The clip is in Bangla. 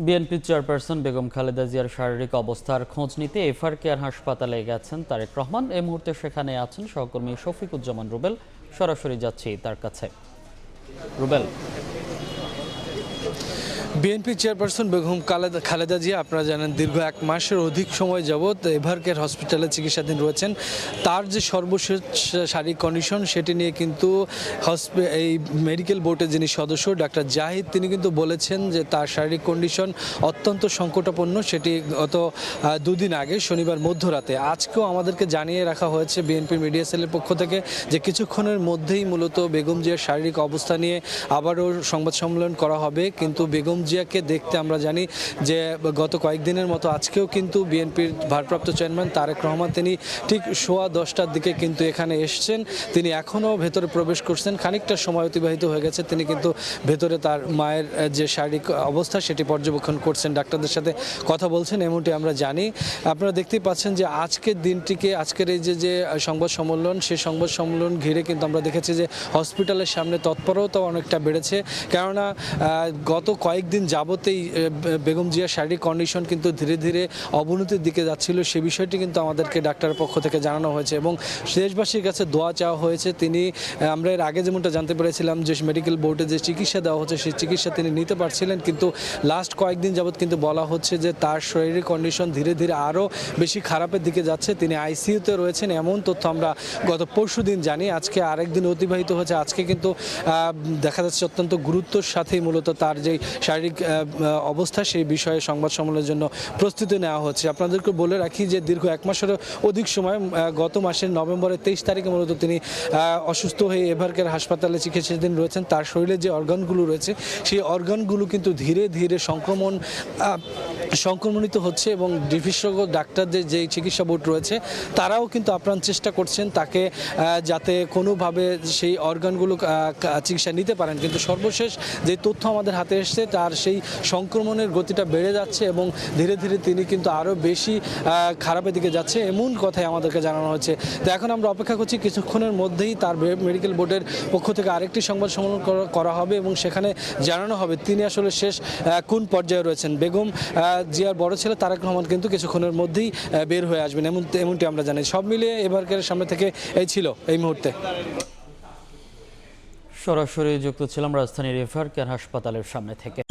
বিএনপি চেয়ারপারসন বেগম খালেদা জিয়ার শারীরিক অবস্থার খোঁজ নিতে এফআর কেয়ার হাসপাতালে গেছেন তারেক রহমান। এই মুহূর্তে সেখানে আছেন সহকর্মী শফিকুজ্জামান রুবেল। সরাসরি যাচ্ছি তার কাছে। রুবেল, বিএনপি চেয়ারপারসন বেগম খালেদা জিয়া আপনারা জানেন দীর্ঘ 1 মাসের অধিক সময় যাবৎ এভার কেয়ার হসপিটালে চিকিৎসাধীন রয়েছেন। তার যে সর্বশেষ শারীরিক কন্ডিশন সেটি নিয়ে কিন্তু এই মেডিকেল বোর্ডের যিনি সদস্য ডাক্তার জাহিদ তিনি কিন্তু বলেছেন যে তার শারীরিক কন্ডিশন অত্যন্ত সংকটাপন্ন। সেটি গত 2 দিন আগে শনিবার মধ্যরাতে আজকেও আমাদেরকে জানিয়ে রাখা হয়েছে বিএনপি মিডিয়া সেলের পক্ষ থেকে যে কিছুক্ষণের মধ্যেই মূলত বেগম জিয়ার শারীরিক অবস্থা নিয়ে আবারও সংবাদ সম্মেলন করা হবে। কিন্তু বেগম জিয়াকে দেখতে আমরা জানি যে গত কয়েকদিনের মতো আজকেও কিন্তু বিএনপির ভারপ্রাপ্ত চেয়ারম্যান তারেক রহমান তিনি ঠিক 10:15টার দিকে কিন্তু এখানে এসছেন। তিনি এখনও ভেতরে প্রবেশ করছেন, খানিকটা সময় অতিবাহিত হয়ে গেছে। তিনি কিন্তু ভেতরে তার মায়ের যে শারীরিক অবস্থা সেটি পর্যবেক্ষণ করছেন, ডাক্তারদের সাথে কথা বলছেন, এমনটি আমরা জানি। আপনারা দেখতেই পাচ্ছেন যে আজকের দিনটিকে আজকের এই যে সংবাদ সম্মেলন সেই সংবাদ সম্মেলন ঘিরে কিন্তু আমরা দেখেছি যে হসপিটালের সামনে তৎপরতাও অনেকটা বেড়েছে। কেননা গত কয়েকদিন যাবতেই বেগম জিয়ার শারীরিক কন্ডিশন কিন্তু ধীরে ধীরে অবনতির দিকে যাচ্ছিল। সে বিষয়টি কিন্তু আমাদেরকে ডাক্তারের পক্ষ থেকে জানানো হয়েছে এবং দেশবাসীর কাছে দোয়া চাওয়া হয়েছে। তিনি আমরা এর আগে যেমনটা জানতে পেরেছিলাম যে মেডিকেল বোর্ডে যে চিকিৎসা দেওয়া হচ্ছে সেই চিকিৎসা তিনি নিতে পারছিলেন, কিন্তু লাস্ট কয়েকদিন যাবত কিন্তু বলা হচ্ছে যে তার শারীরিক কন্ডিশন ধীরে ধীরে আরও বেশি খারাপের দিকে যাচ্ছে। তিনি আইসিইউতে রয়েছেন এমন তথ্য আমরা গত পরশুদিন জানি। আজকে আরেকদিন অতিবাহিত হয়েছে। আজকে কিন্তু দেখা যাচ্ছে অত্যন্ত গুরুত্বের সাথেই মূলত তার যে শারীরিক অবস্থা সেই বিষয়ে সংবাদ সম্মেলনের জন্য প্রস্তুতি নেওয়া হচ্ছে। আপনাদেরকে বলে রাখি যে দীর্ঘ 1 মাসেরও অধিক সময় গত মাসের নভেম্বরের 23 তারিখে মূলত তিনি অসুস্থ হয়ে এভার কেয়ার হাসপাতালে চিকিৎসাধীন রয়েছেন। তার শরীরে যে অর্গানগুলো রয়েছে সেই অর্গানগুলো কিন্তু ধীরে ধীরে সংক্রমণিত হচ্ছে এবং বিশেষজ্ঞ ডাক্তারদের যে চিকিৎসা বোর্ড রয়েছে তারাও কিন্তু আপ্রাণ চেষ্টা করছেন তাকে যাতে কোনোভাবে সেই অর্গানগুলো চিকিৎসা নিতে পারেন। কিন্তু সর্বশেষ যে তথ্য আমাদের হাতে এসছে তার সেই সংক্রমণের গতিটা বেড়ে যাচ্ছে এবং ধীরে ধীরে তিনি কিন্তু আরও বেশি খারাপের দিকে যাচ্ছে এমন কথাই আমাদেরকে জানানো হচ্ছে। তো এখন আমরা অপেক্ষা করছি কিছুক্ষণের মধ্যেই তার মেডিকেল বোর্ডের পক্ষ থেকে আরেকটি সংবাদ সম্মেলন করা হবে এবং সেখানে জানানো হবে তিনি আসলে শেষ কোন পর্যায়ে রয়েছেন। বেগম জিয়ার বড় ছেলে তারেক রহমান কিন্তু কিছুক্ষণের মধ্যেই বের হয়ে আসবেন এমনটি আমরা জানি। সব মিলিয়ে এভার কেয়ারের সামনে থেকে এই ছিল এই মুহূর্তে। সরাসরি যুক্ত ছিলাম রাজধানীর এফআর কেয়ার হাসপাতালের সামনে থেকে।